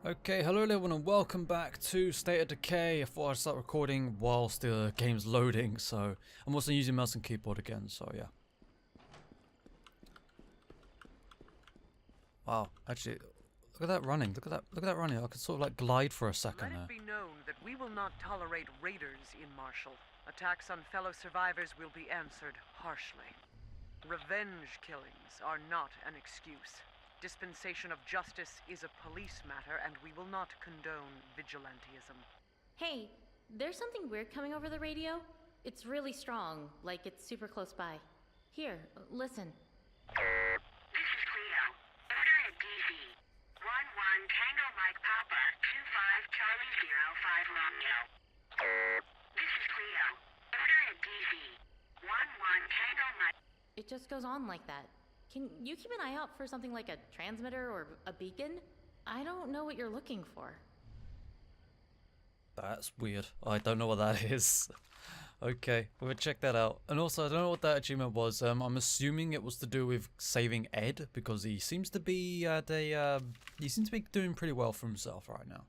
Okay, hello everyone and welcome back to State of Decay. I thought I'd start recording whilst the game's loading, so I'm also using mouse and keyboard again, so yeah. Wow, actually, look at that running, look at that running. I could sort of like glide for a second there. Let it be known that we will not tolerate raiders in Marshall. Attacks on fellow survivors will be answered harshly. Revenge killings are not an excuse. Dispensation of justice is a police matter, and we will not condone vigilantism. Hey, there's something weird coming over the radio. It's really strong, like it's super close by. Here, listen. This is Cleo. Order at DZ. 11 Tango Mike Papa, 25 Charlie 05 Romeo. This is Cleo. Order at DZ. 11 Tango Mike. It just goes on like that. Can you keep an eye out for something like a transmitter or a beacon? I don't know what you're looking for. That's weird. I don't know what that is. Okay, we'll check that out. And also, I don't know what that achievement was. I'm assuming it was to do with saving Ed, because he seems to be doing pretty well for himself right now.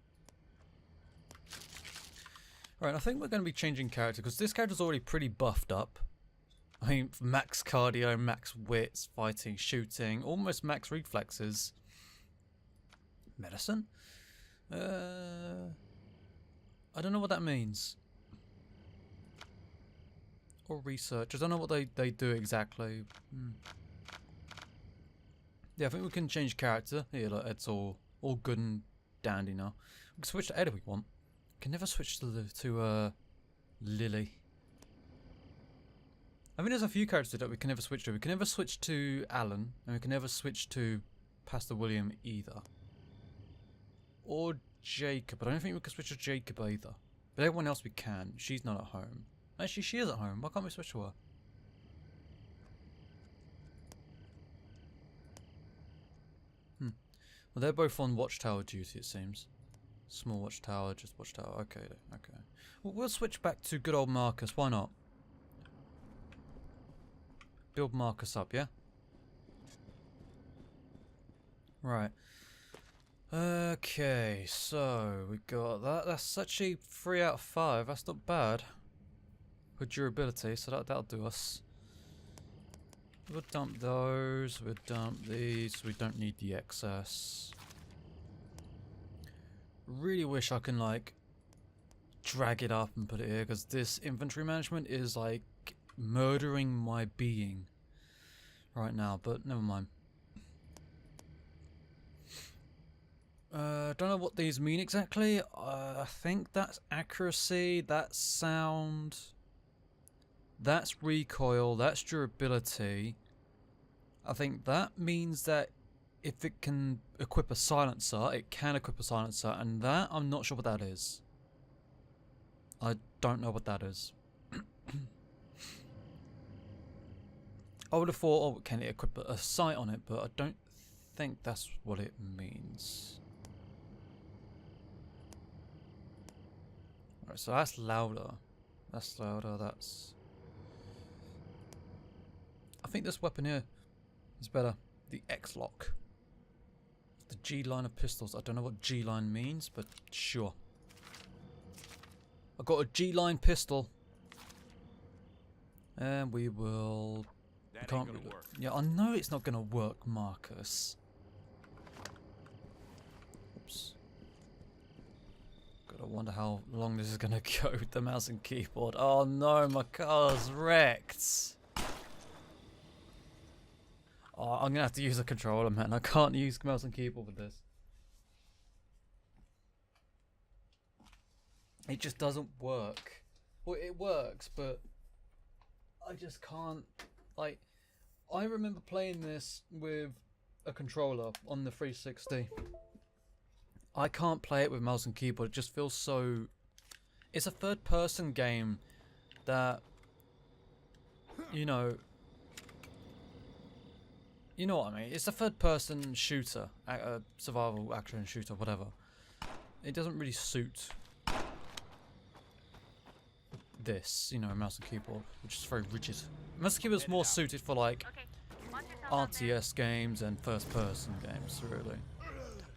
Right, I think we're going to be changing character, because this character's already pretty buffed up. I mean, max cardio, max wits, fighting, shooting, almost max reflexes. Medicine? I don't know what that means. Or research. I don't know what they do exactly. Yeah, I think we can change character. Here, look, it's all good and dandy now. We can switch to Ed if we want. We can never switch to Lily. I think there's a few characters that we can never switch to. We can never switch to Alan, and we can never switch to Pastor William either. Or Jacob, but I don't think we can switch to Jacob either. But everyone else we can. She's not at home. Actually, she is at home. Why can't we switch to her? Well, they're both on watchtower duty, it seems. Small watchtower, just watchtower. Okay, okay. Well, we'll switch back to good old Marcus. Why not? Build Marcus up, yeah? Right. Okay, so we got that. That's actually 3 out of 5. That's not bad. Good durability, so that'll do us. We'll dump those. We'll dump these. We don't need the excess. Really wish I can like drag it up and put it here, because this inventory management is like murdering my being right now, but never mind. Don't know what these mean exactly. I think that's accuracy, that's sound, that's recoil, that's durability. I think that means that if it can equip a silencer, it can equip a silencer, and that I'm not sure what that is. I don't know what that is. I would have thought, oh, can it equip a sight on it, but I don't think that's what it means. Alright, so that's louder. That's louder, that's... I think this weapon here is better. The X-Lock. The G-line of pistols. I don't know what G-line means, but sure. I've got a G-line pistol. And we will... That ain't gonna work. Yeah, I know it's not gonna work, Marcus. Oops. Gotta wonder how long this is gonna go with the mouse and keyboard. Oh no, my car's wrecked. Oh, I'm gonna have to use a controller, man. I can't use mouse and keyboard with this. It just doesn't work. Well, it works, but I just can't. Like, I remember playing this with a controller on the 360. I can't play it with mouse and keyboard. It just feels so... It's a third-person game that, you know what I mean. It's a third-person shooter, survival action shooter, whatever. It doesn't really suit this, you know, mouse and keyboard, which is very rigid. Mouse and keyboard is more suited for like RTS games and first-person games, really.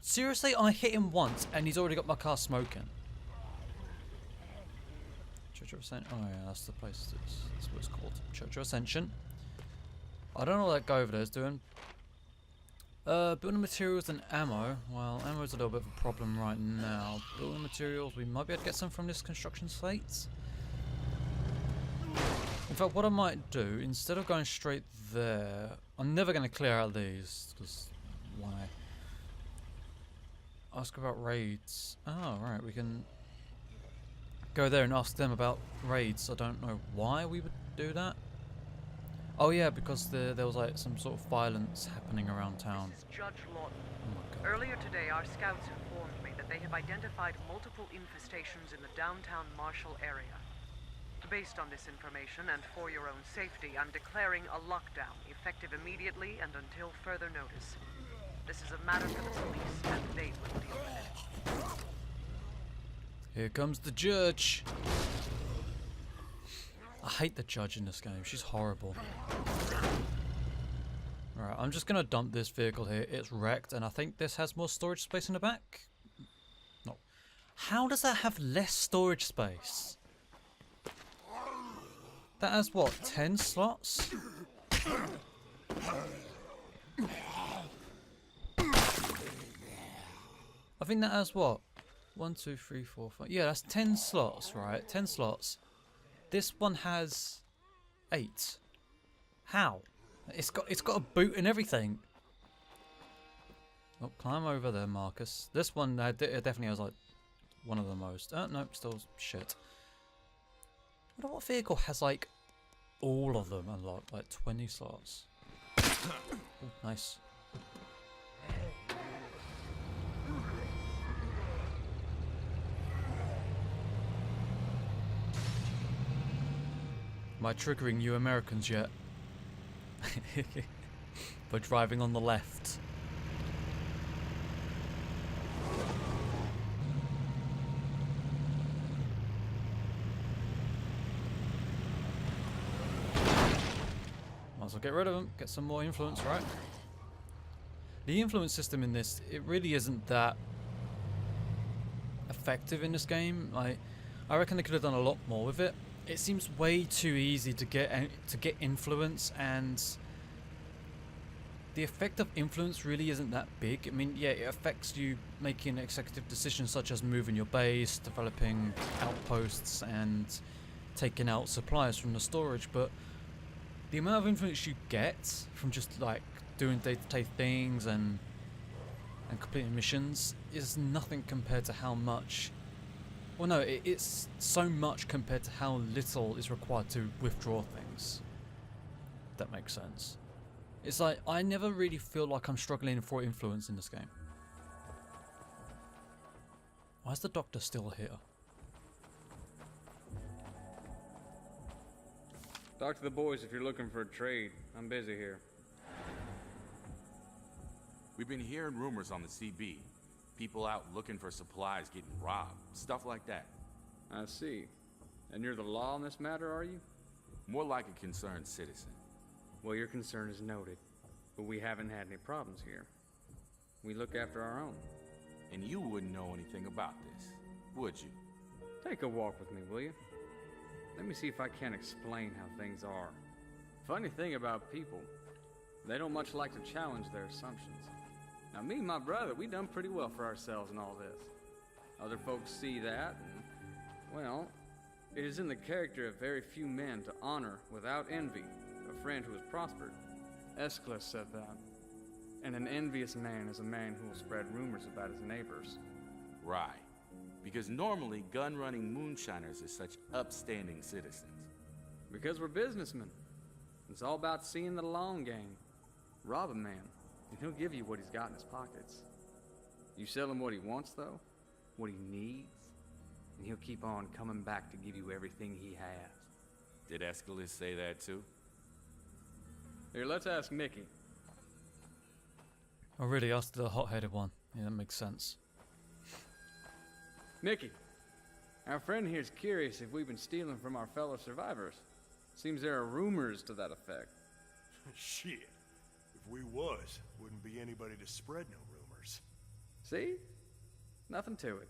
Seriously, I hit him once and he's already got my car smoking. Church of Ascension. Oh yeah, that's the place. That's what it's called. Church of Ascension. I don't know what that guy over there is doing. Building materials and ammo. Well, ammo is a little bit of a problem right now. Building materials, we might be able to get some from this construction site. In fact, what I might do, instead of going straight there, I'm never going to clear out these, because why? Ask about raids. Oh, right, we can go there and ask them about raids. I don't know why we would do that. Oh yeah, because there was like some sort of violence happening around town. This is Judge Lawton. Oh my god. Earlier today, our scouts informed me that they have identified multiple infestations in the downtown Marshall area. Based on this information and for your own safety, I'm declaring a lockdown, effective immediately and until further notice. This is a matter for the police, and they will deal with it. Here comes the judge. I hate the judge in this game. She's horrible. Alright, I'm just gonna dump this vehicle here. It's wrecked, and I think this has more storage space in the back. No. How does that have less storage space? That has what, 10 slots? I think that has what? 1, 2, 3, 4, 5. Yeah, that's 10 slots, right? 10 slots. This one has 8. How? It's got a boot and everything. Oh, climb over there, Marcus. This one it definitely has like one of the most. No, still shit. I wonder what vehicle has like all of them unlocked, like 20 slots. Oh, nice. Am I triggering you Americans yet? By driving on the left. Might as well get rid of them, get some more influence, right? The influence system in this, it really isn't that effective in this game. I reckon they could have done a lot more with it. It seems way too easy to get influence, and the effect of influence really isn't that big. I mean, yeah, it affects you making executive decisions such as moving your base, developing outposts, and taking out supplies from the storage, but the amount of influence you get from just like doing day-to-day things and completing missions is nothing compared to how much. Well, no, it's so much compared to how little is required to withdraw things. If that makes sense. It's like, I never really feel like I'm struggling for influence in this game. Why is the doctor still here? Talk to the boys if you're looking for a trade. I'm busy here. We've been hearing rumors on the CB. People out looking for supplies getting robbed. Stuff like that. I see. And you're the law on this matter, are you? More like a concerned citizen. Well, your concern is noted. But we haven't had any problems here. We look after our own. And you wouldn't know anything about this, would you? Take a walk with me, will you? Let me see if I can explain how things are. Funny thing about people, they don't much like to challenge their assumptions. Now, me and my brother, we done pretty well for ourselves in all this. Other folks see that, and, well, it is in the character of very few men to honor, without envy, a friend who has prospered. Aeschylus said that. And an envious man is a man who will spread rumors about his neighbors. Right. Because normally, gun-running moonshiners are such upstanding citizens. Because we're businessmen. It's all about seeing the long game. Rob a man, and he'll give you what he's got in his pockets. You sell him what he wants, though, what he needs, and he'll keep on coming back to give you everything he has. Did Aeschylus say that too? Here, let's ask Mickey. Oh really, asked the hot-headed one. Yeah, that makes sense. Mickey, our friend here's curious if we've been stealing from our fellow survivors. Seems there are rumors to that effect. Shit. If we was, wouldn't be anybody to spread no rumors. See? Nothing to it.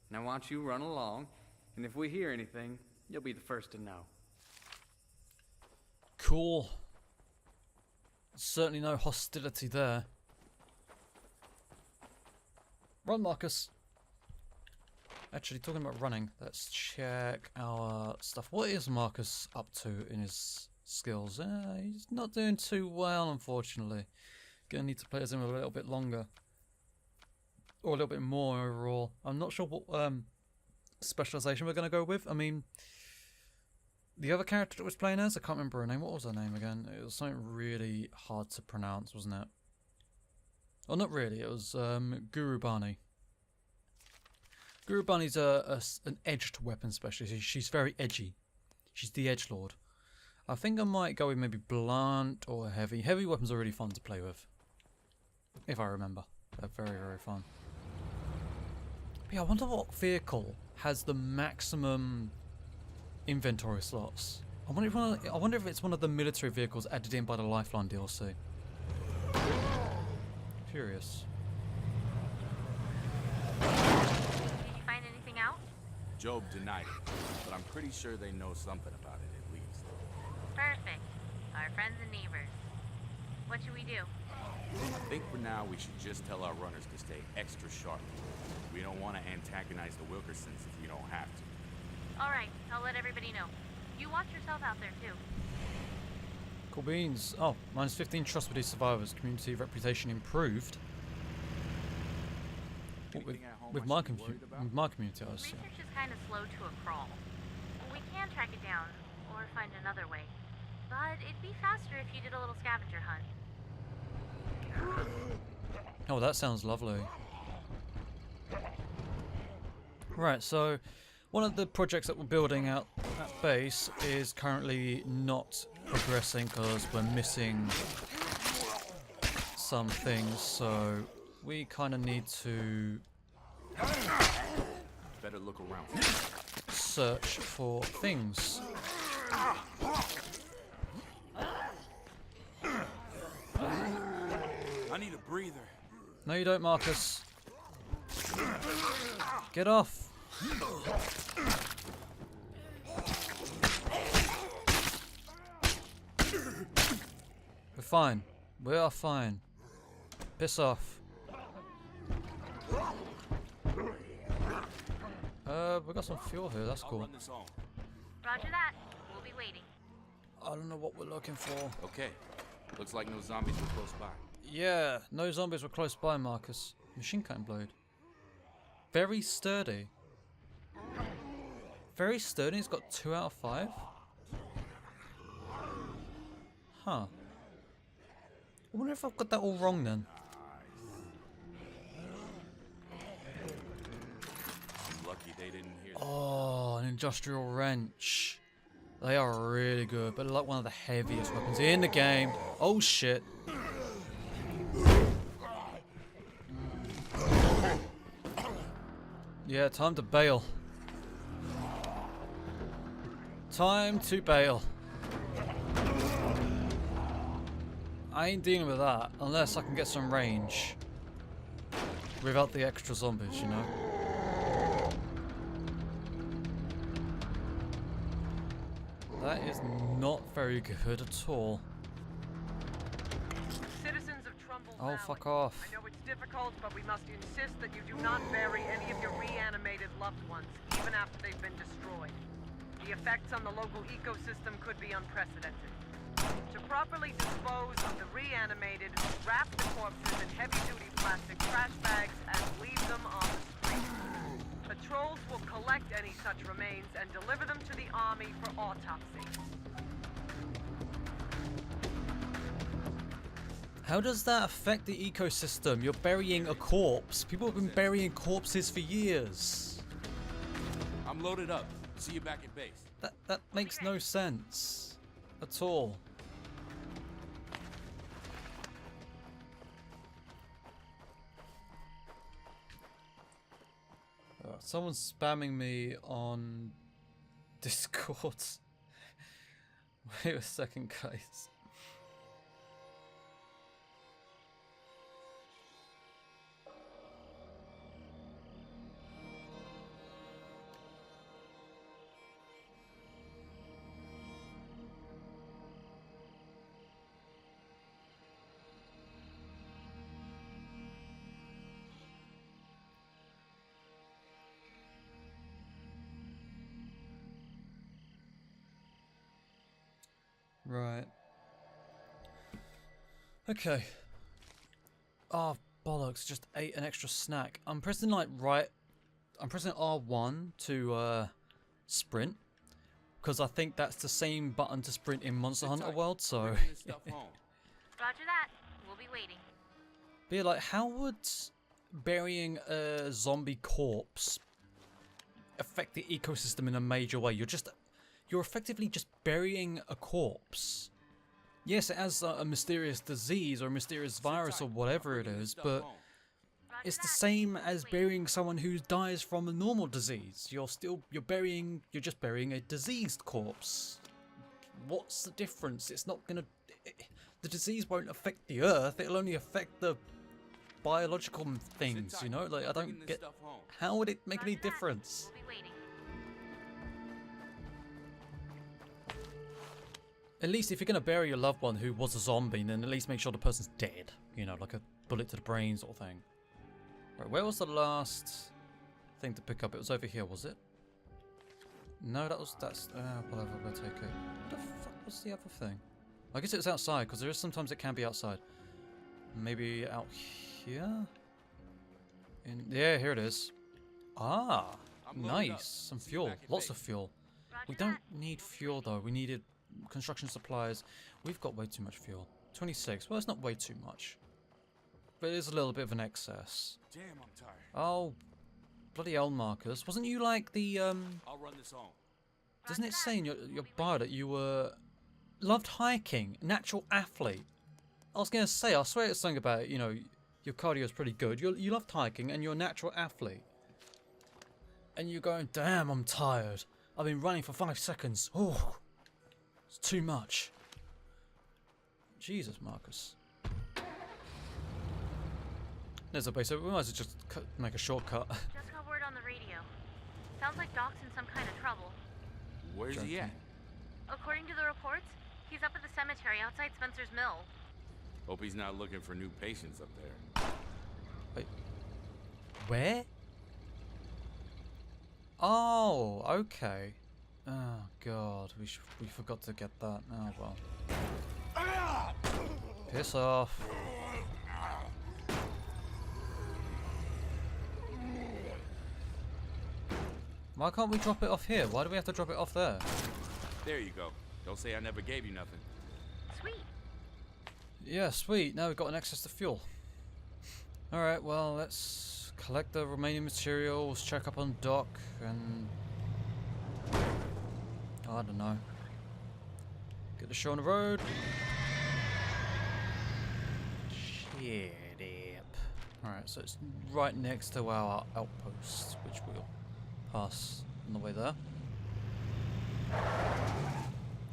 Now why don't you run along, and if we hear anything, you'll be the first to know. Cool. Certainly no hostility there. Run, Marcus. Actually, talking about running, let's check our stuff. What is Marcus up to in his skills? He's not doing too well, unfortunately. Gonna need to play as him a little bit longer. Or a little bit more overall. I'm not sure what specialization we're gonna go with. I mean, the other character that was playing as, I can't remember her name. What was her name again? It was something really hard to pronounce, wasn't it? Well, not really. It was Guru Bani. Guru Bani's an edged weapon specialist. She's very edgy. She's the edgelord. I think I might go with maybe blunt or heavy. Heavy weapons are really fun to play with. If I remember. They're very, very fun. But yeah, I wonder what vehicle has the maximum inventory slots. I wonder if it's one of the military vehicles added in by the Lifeline DLC. Curious. Did you find anything out? Job denied it, but I'm pretty sure they know something about it at least. Perfect. Our friends and neighbors. What should we do? I think for now we should just tell our runners to stay extra sharp. We don't want to antagonize the Wilkersons if we don't have to. All right, I'll let everybody know. You watch yourself out there too. Cool beans. Oh, minus 15 trust with these survivors. Community reputation improved. What, with my community, I assume. Research is kind of slow to a crawl. We can track it down, or find another way. But it'd be faster if you did a little scavenger hunt. Oh, that sounds lovely. Right, so one of the projects that we're building out at base is currently not progressing because we're missing some things, so we kind of need to Better look around. search for things. I need a breather. No, you don't, Marcus. Get off. We're fine. We are fine. Piss off. We got some fuel here. That's I'll cool. run this on. Roger that. We'll be waiting. I don't know what we're looking for. Okay. Looks like no zombies were close by. Yeah, no zombies were close by, Marcus. Machine cutting blade. Very sturdy. Very sturdy. It's got 2 out of 5. Huh. I wonder if I've got that all wrong then. I'm lucky they didn't hear that. Oh, an industrial wrench. They are really good, but like one of the heaviest weapons in the game. Oh shit. Yeah, time to bail. Time to bail. I ain't dealing with that unless I can get some range. Without the extra zombies, you know? That is not very good at all. Citizens of Trumbull Oh, Valley, fuck off. I know it's difficult, but we must insist that you do not bury any of your reanimated loved ones, even after they've been destroyed. The effects on the local ecosystem could be unprecedented. To properly dispose of the reanimated, wrap the corpses in heavy-duty plastic trash bags and leave them on the street. Patrols will collect any such remains and deliver them to the army for autopsy. How does that affect the ecosystem? You're burying a corpse. People have been burying corpses for years. I'm loaded up. See you back at base. That makes no sense at all. Someone's spamming me on Discord. Wait a second, guys. Right. Okay. Oh, bollocks. Just ate an extra snack. I'm pressing like I'm pressing R1 to sprint. Because I think that's the same button to sprint in Monster Hunter World, so... Roger that. We'll be waiting. But yeah, like, how would burying a zombie corpse affect the ecosystem in a major way? You're effectively just burying a corpse. Yes, it has a mysterious disease or a mysterious virus or whatever it is, but it's the same as burying someone who dies from a normal disease. You're just burying a diseased corpse. What's the difference? It's not gonna... The disease won't affect the Earth, it'll only affect the biological things, you know? Like, I don't get... How would it make any difference? We'll be waiting. At least if you're gonna bury your loved one who was a zombie, then at least make sure the person's dead. You know, like a bullet to the brain sort of thing. Right, where was the last thing to pick up? It was over here, was it? No, that's whatever, we'll take it. What the fuck was the other thing? I guess it was outside, because sometimes it can be outside. Maybe out here? Yeah, here it is. Ah, nice. Some fuel. Lots of fuel. We don't need fuel though. We needed construction supplies. We've got way too much fuel. 26. Well, it's not way too much. But it is a little bit of an excess. Damn, I'm tired. Oh, bloody hell, Marcus. Wasn't you like the, I'll run this home. Doesn't it say in your bio that you were... Loved hiking, natural athlete? I was going to say, I swear it's something about, you know, your cardio is pretty good. You loved hiking and you're a natural athlete. And you're going, damn, I'm tired. I've been running for 5 seconds. Oh, it's too much. Jesus, Marcus. There's a base, so we might as well just make a shortcut. Just got word on the radio. Sounds like Doc's in some kind of trouble. Where's he at? According to the reports, he's up at the cemetery outside Spencer's Mill. Hope he's not looking for new patients up there. Wait. Where? Oh, okay. Oh, God. We forgot to get that. Oh, well. Piss off. Why can't we drop it off here? Why do we have to drop it off there? There you go. Don't say I never gave you nothing. Sweet. Yeah, sweet. Now we've got an access to fuel. Alright, well, let's collect the remaining materials, check up on Doc, and... I don't know. Get the show on the road. Shit up. Alright, so it's right next to our outpost, which we'll pass on the way there.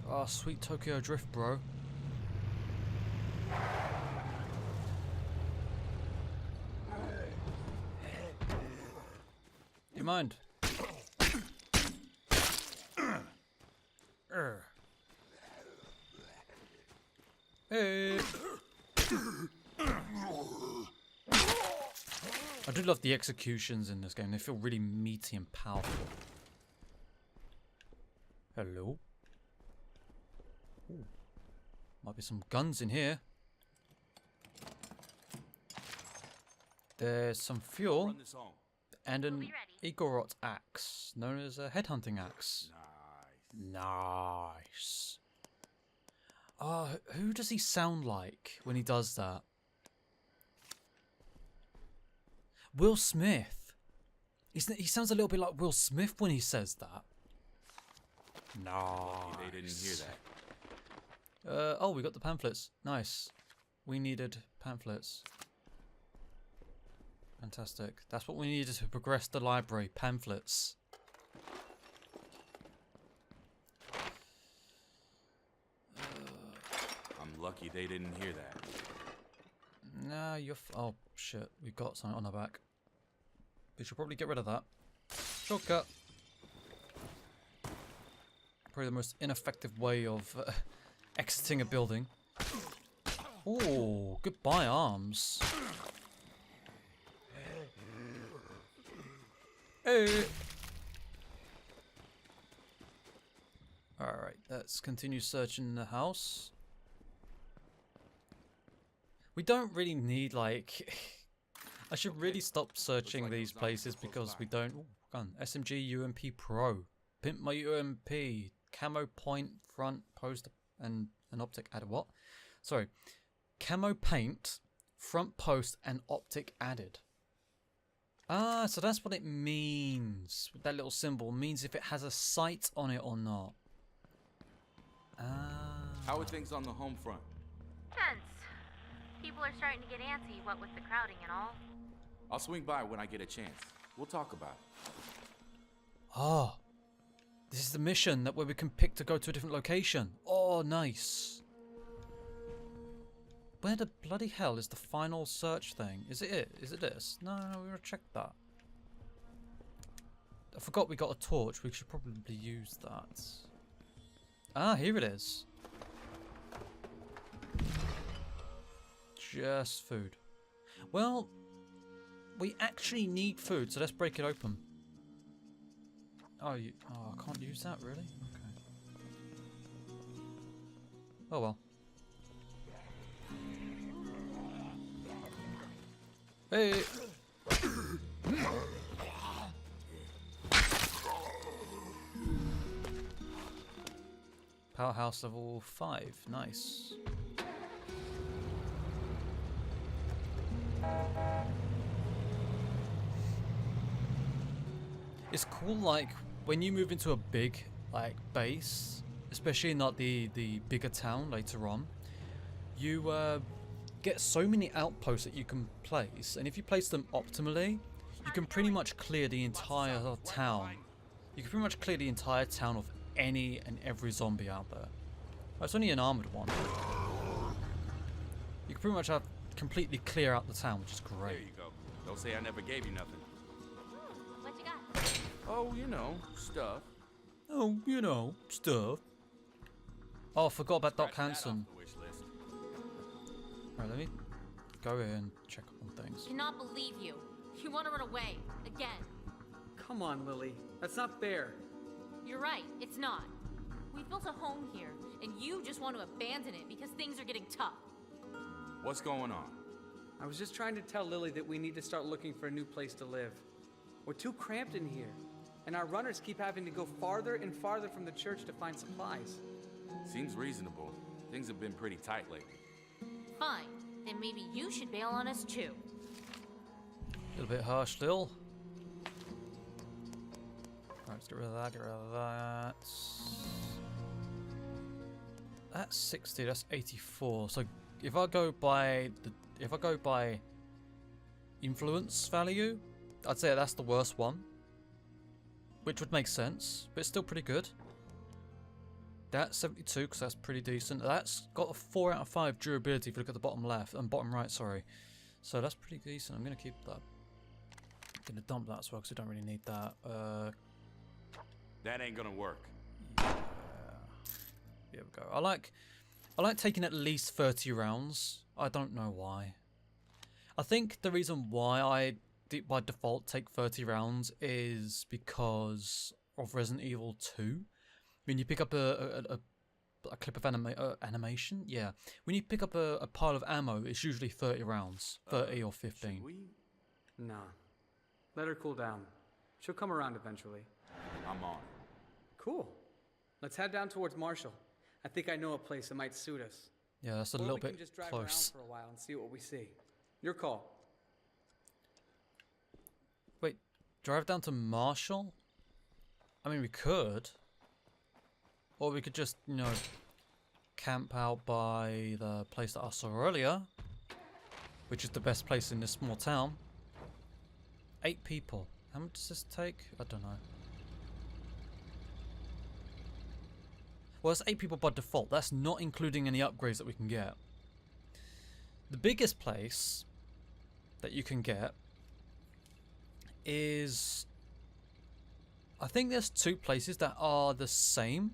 Oh, sweet Tokyo Drift, bro. You mind? Hey. I do love the executions in this game. They feel really meaty and powerful. Hello. Ooh. Might be some guns in here. There's some fuel. Run this home. And an We'll be ready. Igorot axe, known as a headhunting axe. Nice. Who does he sound like when he does that? Will Smith. He sounds a little bit like Will Smith when he says that. Nice. They didn't hear that. Oh, we got the pamphlets. Nice. We needed pamphlets. Fantastic. That's what we needed to progress the library. Pamphlets. I'm lucky they didn't hear that. Nah, you're... oh, shit. We've got something on our back. We should probably get rid of that. Shortcut. Probably the most ineffective way of exiting a building. Oh, goodbye arms. Hey. Alright, Let's continue searching the house. We don't really need, like... I should really stop searching these places because we don't... Ooh, gun. SMG UMP Pro. Pimp my UMP. Camo point, front, post, and an optic added. What? Sorry. Camo paint, front post, and optic added. Ah, so that's what it means. That little symbol means if it has a sight on it or not. Ah. How are things on the home front? Tense. People are starting to get antsy, what with the crowding and all. I'll swing by when I get a chance. We'll talk about it. Oh. This is the mission that where we can pick to go to a different location. Oh, nice. Where the bloody hell is the final search thing? Is it it? Is it this? No, we're gonna check that. I forgot we got a torch. We should probably use that. Ah, here it is. Just food. Well, we actually need food, so let's break it open. Oh, I can't use that, really? Okay. Oh well. Hey! Powerhouse level 5, nice. It's cool, like, when you move into a big, like, base, especially in, like, the bigger town later on, you, get so many outposts that you can place, and if you place them optimally, you can pretty much clear the entire town. You can pretty much clear the entire town of any and every zombie out there. Oh, it's only an armored one. You can pretty much completely clear out the town, which is great. There you go. Don't say I never gave you nothing. What you got? Oh, you know, stuff. Oh, you know, stuff. Oh, I forgot about Doc Hanson. Alright, let me go in and check on things. Cannot believe you. You want to run away. Again. Come on, Lily. That's not fair. You're right, it's not. We've built a home here, and you just want to abandon it because things are getting tough. What's going on? I was just trying to tell Lily that we need to start looking for a new place to live. We're too cramped in here, and our runners keep having to go farther and farther from the church to find supplies. Seems reasonable. Things have been pretty tight lately. Fine, then maybe you should bail on us too. A little bit harsh still. Alright, let's get rid of that, get rid of that. That's 60, that's 84. So if I go by influence value, I'd say that's the worst one. Which would make sense, but it's still pretty good. That's 72, because that's pretty decent. That's got a 4 out of 5 durability if you look at the bottom left, and bottom right, sorry. So that's pretty decent. I'm going to keep that. I'm going to dump that as well, because we don't really need that. That ain't gonna work. Yeah. Here we go. I like taking at least 30 rounds. I don't know why. I think the reason why I by default take 30 rounds is because of Resident Evil 2. When you pick up a clip of animation, yeah. When you pick up a pile of ammo, it's usually 30 rounds, 30 or 15. Should we? Nah. Let her cool down. She'll come around eventually. I'm on. Cool. Let's head down towards Marshall. I think I know a place that might suit us. Yeah, that's a Or little we bit can just drive close. around for a while and see what we see. Your call. Wait, drive down to Marshall? I mean, we could. Or we could just, you know, camp out by the place that I saw earlier. Which is the best place in this small town. 8 people. How much does this take? I don't know. Well, it's 8 people by default. That's not including any upgrades that we can get. The biggest place that you can get is... I think there's 2 places that are the same,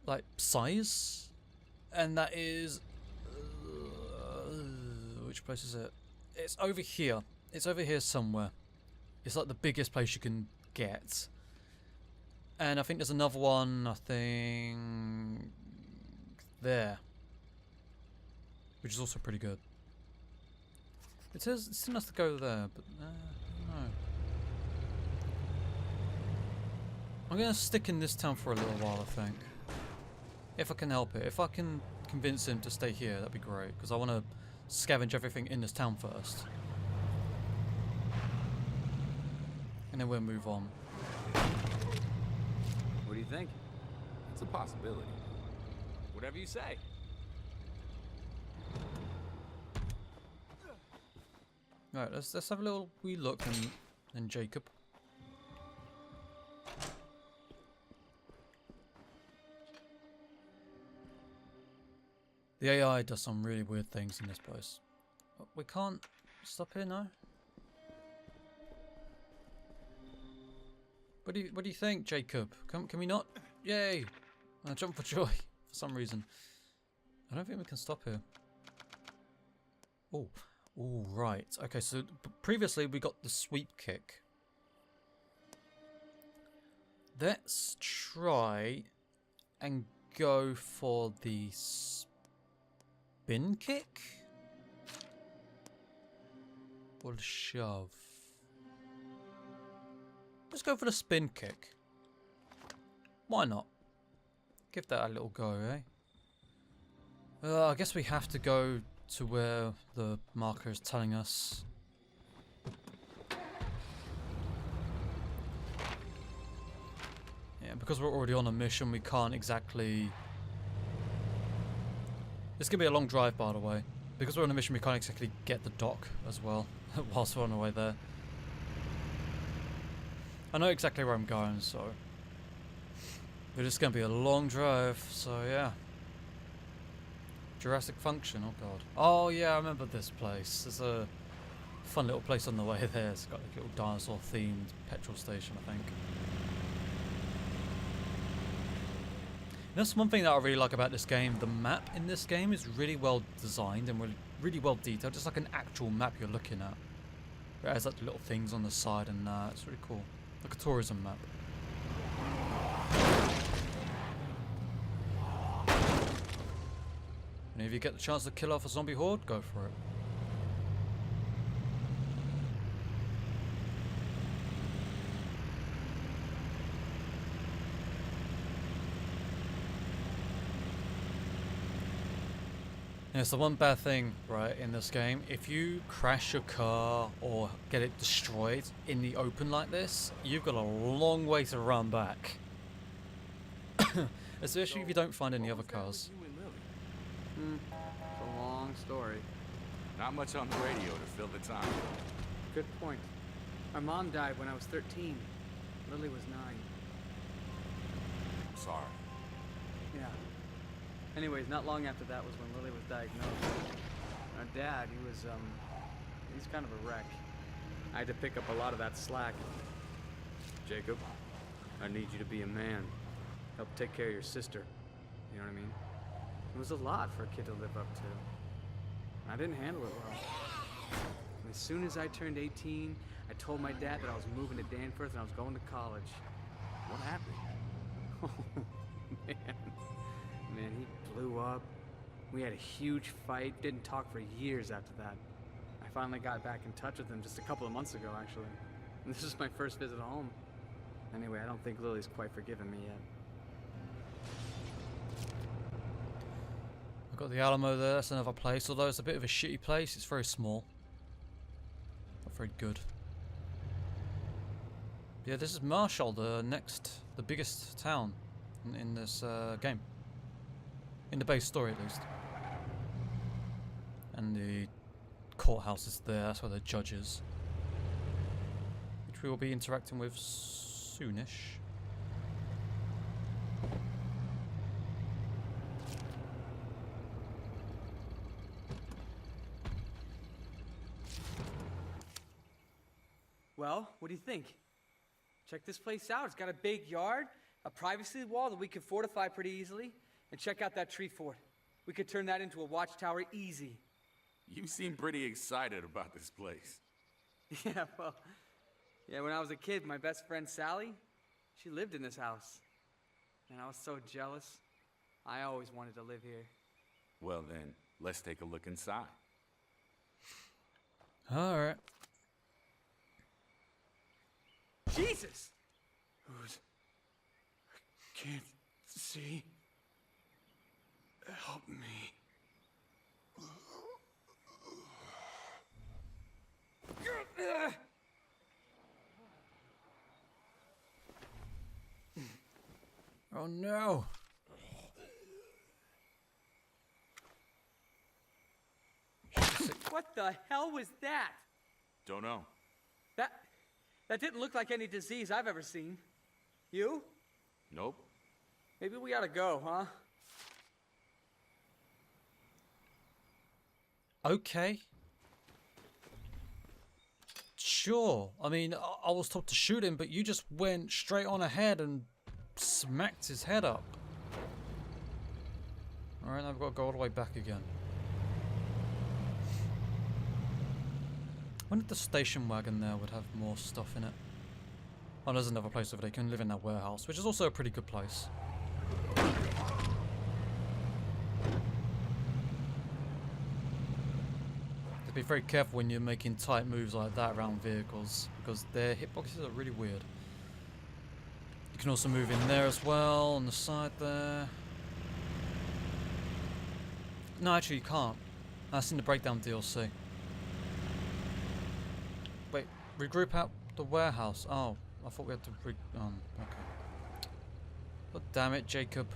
like, size. And that is... which place is it? It's over here. It's over here somewhere. It's like the biggest place you can get. And I think there's another one, I think, there. Which is also pretty good. It says it's nice to go there, but no. I'm going to stick in this town for a little while, I think. If I can help it. If I can convince him to stay here, that'd be great. Because I want to scavenge everything in this town first. And then we'll move on. What do you think? It's a possibility. Whatever you say. Right, let's have a little wee look and Jacob. The AI does some really weird things in this place. We can't stop here now. What do you think, Jacob? Can we not? Yay! I jump for joy for some reason. I don't think we can stop here. Oh, right. Okay, so previously we got the sweep kick. Let's try and go for the spin kick or the shove. Let's go for the spin kick. Why not? Give that a little go, eh? I guess we have to go to where the marker is telling us. Yeah, because we're already on a mission, we can't exactly... It's going to be a long drive, by the way. Because we're on a mission, we can't exactly get the dock as well, whilst we're on the way there. I know exactly where I'm going, so... But it's going to be a long drive, so yeah. Jurassic Function, oh god. Oh yeah, I remember this place. There's a fun little place on the way there. It's got a little dinosaur themed petrol station, I think. That's one thing that I really like about this game. The map in this game is really well designed and really well detailed. Just like an actual map you're looking at. It has like little things on the side and it's really cool. Like a tourism map. And if you get the chance to kill off a zombie horde, go for it. And it's the one bad thing, right, in this game. If you crash your car or get it destroyed in the open like this, you've got a long way to run back. Especially if you don't find any other cars. It's a long story. Not much on the radio to fill the time. Good point. My mom died when I was 13. Lily was 9. I'm sorry. Yeah. Anyways, not long after that was when Lily was diagnosed. Our dad, he's kind of a wreck. I had to pick up a lot of that slack. Jacob, I need you to be a man. Help take care of your sister. You know what I mean? It was a lot for a kid to live up to. I didn't handle it well. And as soon as I turned 18, I told my dad that I was moving to Danforth and I was going to college. What happened? Oh, man, he blew up. We had a huge fight, didn't talk for years after that. I finally got back in touch with him just a couple of months ago, actually. And this is my first visit home. Anyway, I don't think Lily's quite forgiven me yet. I've got the Alamo there, that's another place. Although it's a bit of a shitty place, it's very small. Not very good. Yeah, this is Marshall, the biggest town in this game. In the base story, at least. And the courthouse is there, that's where the judge is. Which we will be interacting with soonish. Well, what do you think? Check this place out. It's got a big yard, a privacy wall that we could fortify pretty easily, and check out that tree fort. We could turn that into a watchtower easy. You seem pretty excited about this place. Yeah, when I was a kid, my best friend Sally, She lived in this house. And I was so jealous. I always wanted to live here. Well then, let's take a look inside. Alright. Jesus! Who's... Can't see. Help me. Oh no. What the hell was that? Don't know. That didn't look like any disease I've ever seen. You? Nope. Maybe we ought to go, huh? Okay. Sure. I mean, I was told to shoot him, but you just went straight on ahead and smacked his head up. Alright, I've got to go all the way back again. I wonder if the station wagon there would have more stuff in it. Oh, there's another place over there. You can live in that warehouse, which is also a pretty good place. Be very careful when you're making tight moves like that around vehicles, because their hitboxes are really weird. You can also move in there as well, on the side there. No, actually you can't. That's in the breakdown DLC. Wait, regroup out the warehouse. Oh, I thought we had to okay. God damn it, Jacob.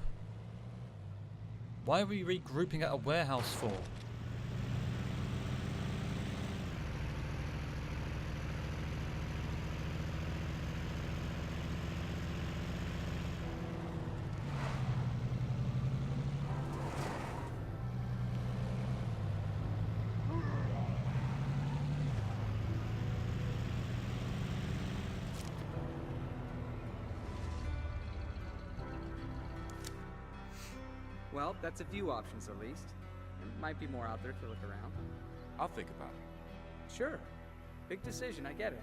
Why are we regrouping at a warehouse for? Well, that's a few options at least. There might be more out there if you look around. I'll think about it. Sure. Big decision, I get it.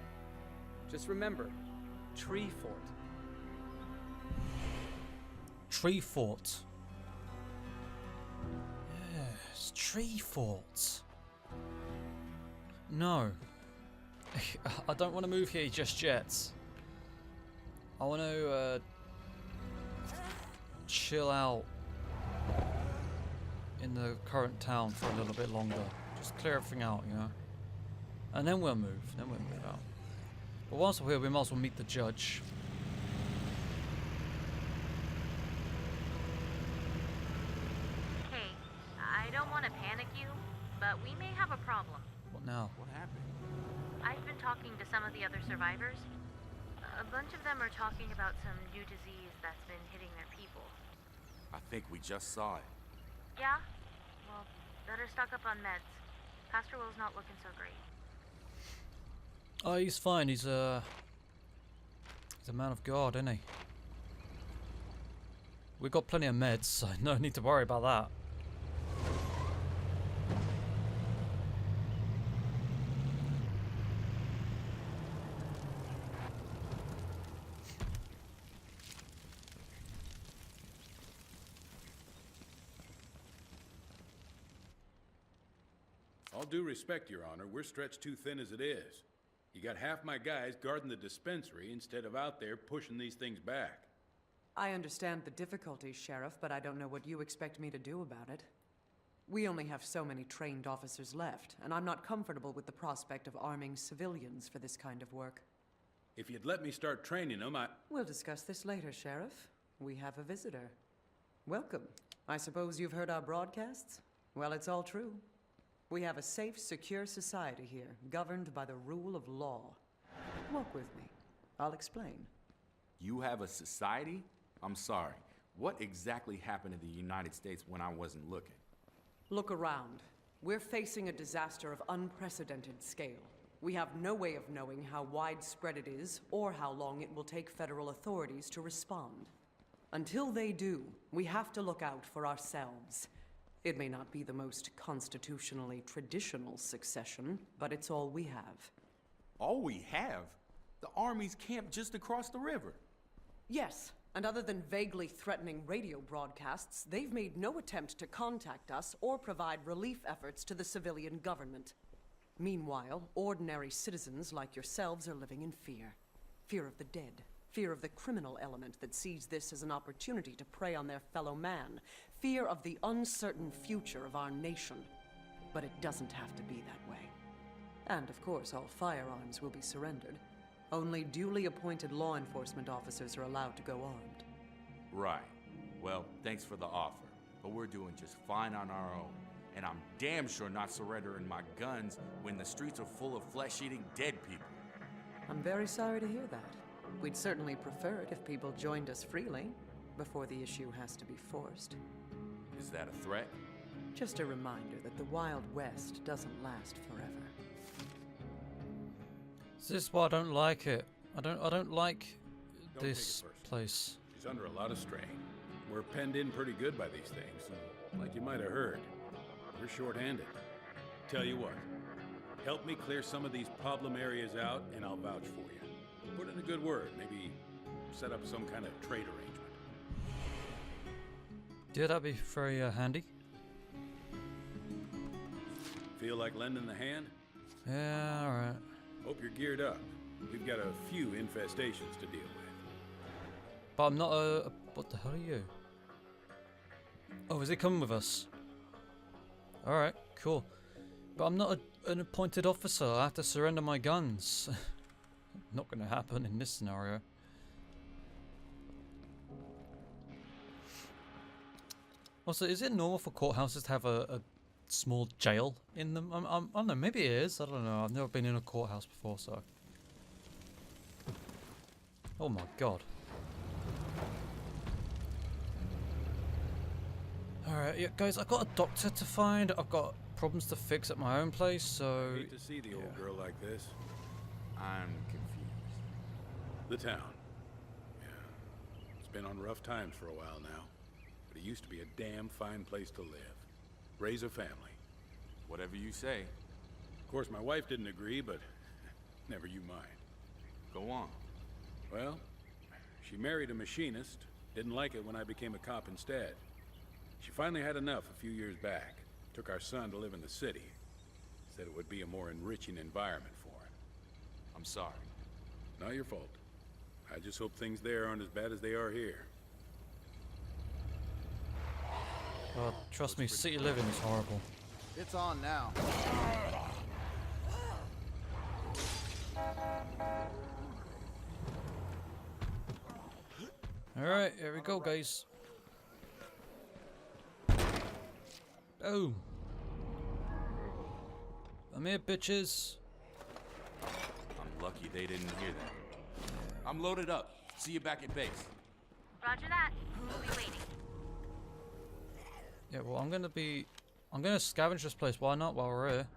Just remember, Tree Fort. Tree Fort. Yes, Tree Fort. No. I don't want to move here just yet. I want to chill out in the current town for a little bit longer. Just clear everything out, you know. And then we'll move. Out. But whilst we're here, we might as well meet the judge. Hey, I don't want to panic you, but we may have a problem. What now? What happened? I've been talking to some of the other survivors. A bunch of them are talking about some new disease that's been hitting their people. I think we just saw it. Yeah? Well, better stock up on meds. Pastor Will's not looking so great. Oh, he's fine. He's a man of God, isn't he? We've got plenty of meds, so no need to worry about that. All due respect, Your Honor, we're stretched too thin as it is. You got half my guys guarding the dispensary instead of out there pushing these things back. I understand the difficulties, Sheriff, but I don't know what you expect me to do about it. We only have so many trained officers left, and I'm not comfortable with the prospect of arming civilians for this kind of work. If you'd let me start training them, We'll discuss this later, Sheriff. We have a visitor. Welcome. I suppose you've heard our broadcasts? Well, it's all true. We have a safe, secure society here, governed by the rule of law. Walk with me. I'll explain. You have a society? I'm sorry. What exactly happened in the United States when I wasn't looking? Look around. We're facing a disaster of unprecedented scale. We have no way of knowing how widespread it is, or how long it will take federal authorities to respond. Until they do, we have to look out for ourselves. It may not be the most constitutionally traditional succession, but it's all we have. All we have? The Army's camped just across the river. Yes, and other than vaguely threatening radio broadcasts, they've made no attempt to contact us or provide relief efforts to the civilian government. Meanwhile, ordinary citizens like yourselves are living in fear. Fear of the dead. Fear of the criminal element that sees this as an opportunity to prey on their fellow man. Fear of the uncertain future of our nation. But it doesn't have to be that way. And of course, all firearms will be surrendered. Only duly appointed law enforcement officers are allowed to go armed. Right. Well, thanks for the offer, but we're doing just fine on our own. And I'm damn sure not surrendering my guns when the streets are full of flesh-eating dead people. I'm very sorry to hear that. We'd certainly prefer it if people joined us freely, before the issue has to be forced. Is that a threat? Just a reminder that the Wild West doesn't last forever. This is why I don't like it. I don't like Don't take this it personally. place. She's under a lot of strain. We're penned in pretty good by these things, and like you might have heard, we're short-handed. Tell you what, help me clear some of these problem areas out, and I'll vouch for you. Put in a good word, maybe set up some kind of trade arrangement. Yeah, that'd be very handy. Feel like lending a hand? Yeah, alright. Hope you're geared up. We've got a few infestations to deal with. But I'm not what the hell are you? Oh, is he coming with us? Alright, cool. But I'm not an appointed officer. I have to surrender my guns. Not gonna happen in this scenario. Also, is it normal for courthouses to have a small jail in them? I don't know, maybe it is. I don't know. I've never been in a courthouse before, so. Oh my god. Alright, yeah, guys, I've got a doctor to find. I've got problems to fix at my own place, so. Hate to see the old girl like this. I'm confused. The town. Yeah. It's been on rough times for a while now. But it used to be a damn fine place to live. Raise a family. Whatever you say. Of course, my wife didn't agree, but never you mind. Go on. Well, she married a machinist. Didn't like it when I became a cop instead. She finally had enough a few years back. Took our son to live in the city. Said it would be a more enriching environment for him. I'm sorry. Not your fault. I just hope things there aren't as bad as they are here. God, trust me, city living is horrible. It's on now. Alright, here we go, guys. Oh. I'm here, bitches. I'm lucky they didn't hear that. I'm loaded up. See you back at base. Roger that. We'll be waiting. Yeah, well, I'm gonna scavenge this place. Why not while we're here?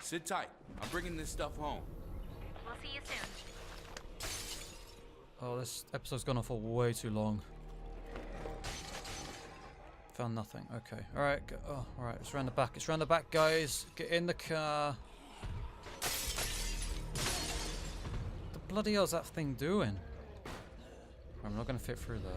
Sit tight. I'm bringing this stuff home. We'll see you soon. Oh, this episode's gone on for way too long. Found nothing. Okay. Alright. Oh, alright. It's around the back. It's around the back, guys. Get in the car. The bloody hell's that thing doing? I'm not gonna fit through there.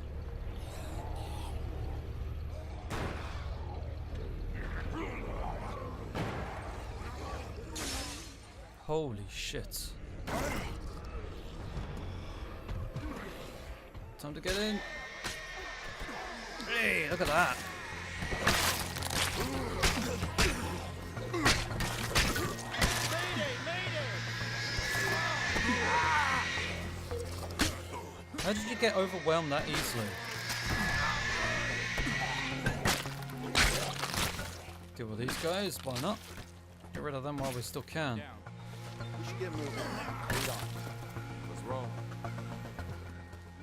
Holy shit. Time to get in. Hey, look at that. How did you get overwhelmed that easily? Deal with these guys, why not? Get rid of them while we still can. Down. We should get moving. Lead on. Let's roll.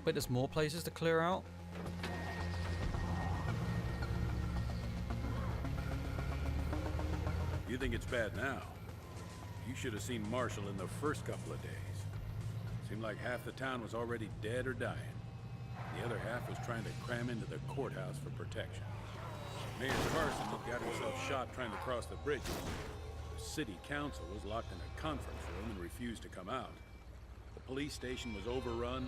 Wait, there's more places to clear out? You think it's bad now? You should have seen Marshall in the first couple of days. Seemed like half the town was already dead or dying. The other half was trying to cram into the courthouse for protection. Mayor Carson had got himself shot trying to cross the bridges. The city council was locked in a conference room and refused to come out. The police station was overrun?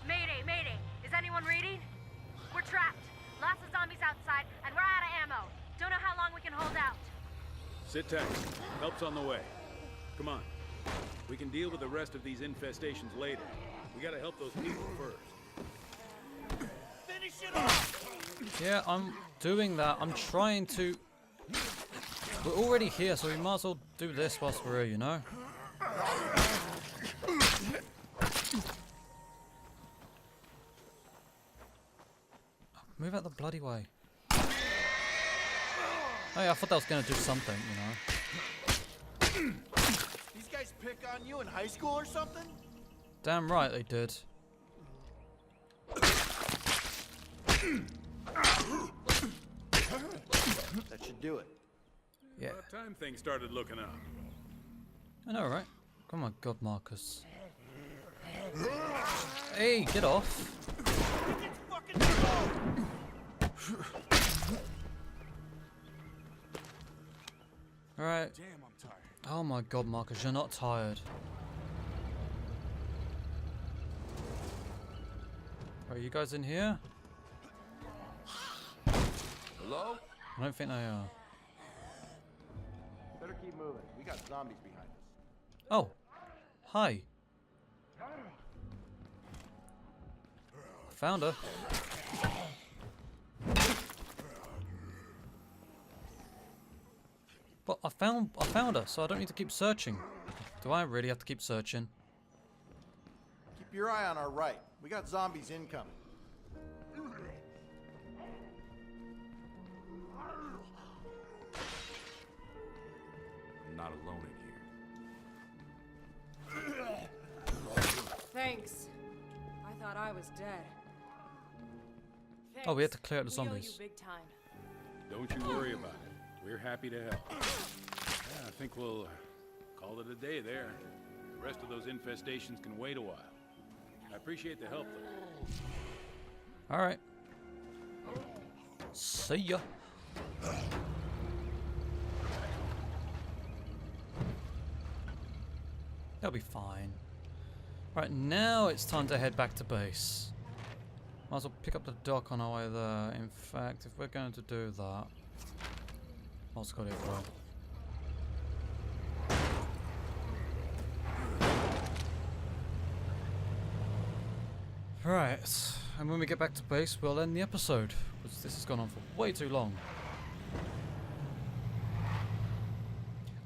Mayday, mayday! Is anyone reading? We're trapped. Lots of zombies outside, and we're out of ammo. Don't know how long we can hold out. Sit tight. Help's on the way. Come on. We can deal with the rest of these infestations later. We gotta help those people first. Finish it off! Yeah, I'm doing that. I'm trying to... We're already here, so we might as well do this whilst we're here, you know? Move out the bloody way. Oh yeah, I thought that was gonna do something, you know? These guys pick on you in high school or something? Damn right they did. That should do it. Yeah. About time things started looking up. I know, right? Come on, God, Marcus. Hey, get off. Alright. Damn, I'm tired. Oh my God, Marcus, you're not tired. Are you guys in here? Hello? I don't think they are. Better keep moving. We got zombies behind us. Oh. Hi. Found her. But I found her, so I don't need to keep searching. Do I really have to keep searching? Keep your eye on our right. We got zombies incoming. I'm not alone in here. Thanks. I thought I was dead. Oh, we had to clear out the We owe you zombies. big time. Don't you worry about it. We're happy to help. Yeah, I think we'll call it a day there. The rest of those infestations can wait a while. I appreciate the help, though. Alright. See ya. That'll be fine. Right, now it's time to head back to base. Might as well pick up the dock on our way there. In fact, if we're going to do that, I'll just go there as well. Right, and when we get back to base, we'll end the episode, because this has gone on for way too long.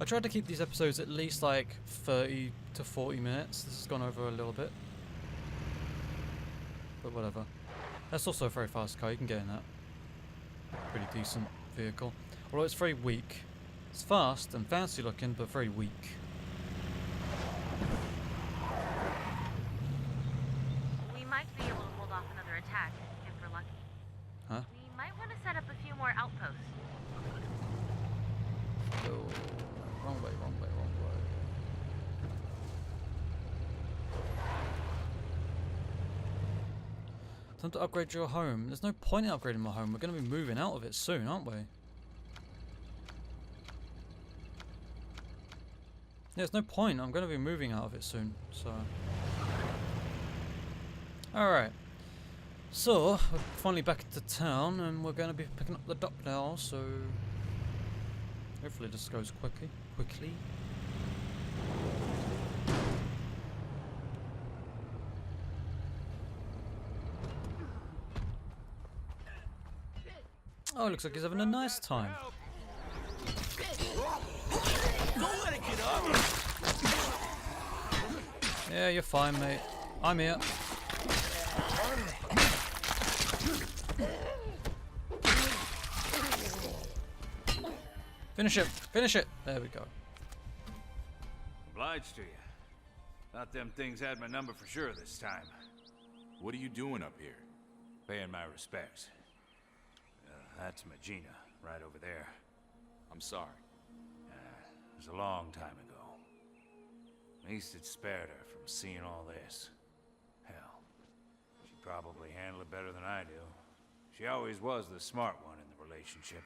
I tried to keep these episodes at least like 30 to 40 minutes. This has gone over a little bit. But whatever. That's also a very fast car, you can get in that. Pretty decent vehicle. Although it's very weak. It's fast and fancy looking, but very weak. We might be able to hold off another attack if we're lucky. Huh? We might want to set up a few more outposts. Oh, wrong way, wrong way, wrong way. Time to upgrade your home. There's no point in upgrading my home. We're going to be moving out of it soon, aren't we? Yeah, there's no point. I'm going to be moving out of it soon, so... Alright. So, we're finally back into town, and we're going to be picking up the dock now, so... Hopefully this goes quickly. Oh, looks like he's having a nice time. Don't let it get up! Yeah, you're fine, mate. I'm here. Finish it! Finish it! There we go. Obliged to you. Thought them things had my number for sure this time. What are you doing up here? Paying my respects. That's Magina, right over there. I'm sorry. It was a long time ago. At least it spared her from seeing all this. Hell, she probably handled it better than I do. She always was the smart one in the relationship.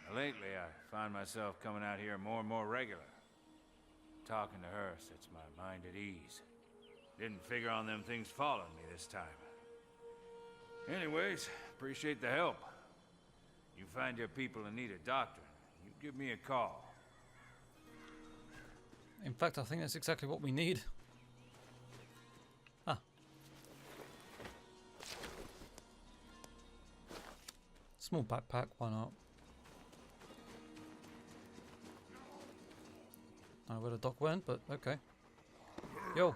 Now, lately, I find myself coming out here more and more regular. Talking to her sets my mind at ease. Didn't figure on them things following me this time. Anyways, appreciate the help. You find your people in need of doctoring, you give me a call. In fact, I think that's exactly what we need. Ah. Small backpack, why not? I don't know where the doc went, but okay. Yo.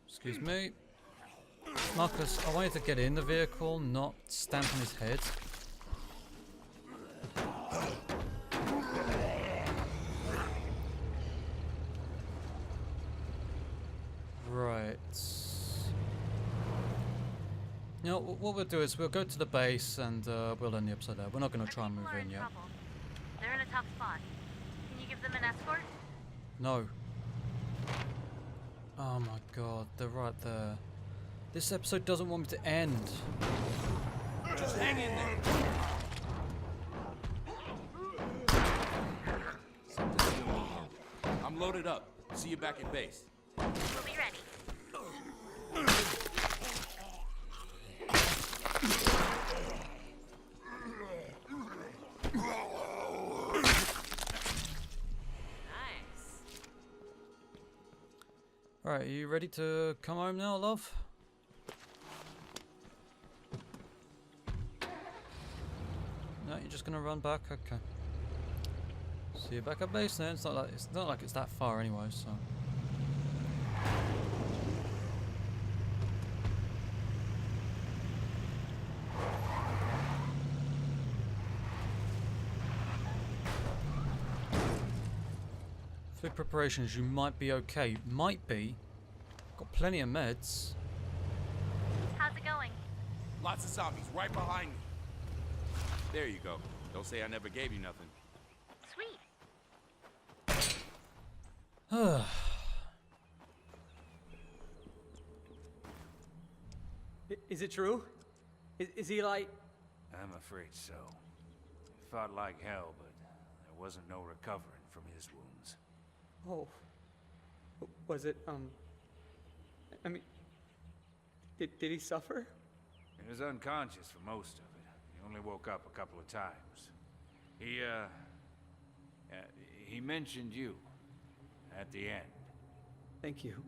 Excuse me. Marcus, I wanted to get in the vehicle, not stamp on his head. Right. You know, what we'll do is we'll go to the base and we'll end the episode there. We're not going to try and move in yet. They're in a tough spot. Can you give them an escort? No. Oh my god, they're right there. This episode doesn't want me to end. Just hang in there. I'm loaded up. See you back at base. We'll be ready. Alright, are you ready to come home now, love? No, you're just gonna run back? Okay. See you back at base then. It's not like it's that far anyway, so. Food preparations, you might be okay. Might be. Got plenty of meds. How's it going? Lots of zombies right behind me. There you go. Don't say I never gave you nothing. Sweet. Is it true? Is he like... I'm afraid so. He fought like hell, but there wasn't no recovering from his wounds. Oh. Was it, I mean... Did he suffer? He was unconscious for most of it. He only woke up a couple of times. He mentioned you at the end. Thank you.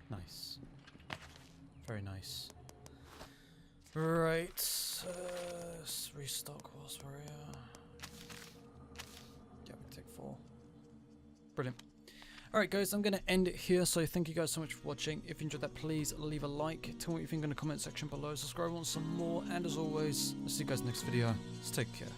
Nice. Very nice. Right. Restock horse warrior. Yeah, we can take 4. Brilliant. Alright guys, I'm going to end it here, so thank you guys so much for watching. If you enjoyed that, please leave a like, tell me what you think in the comment section below, subscribe on some more, and as always, I'll see you guys next video. So take care.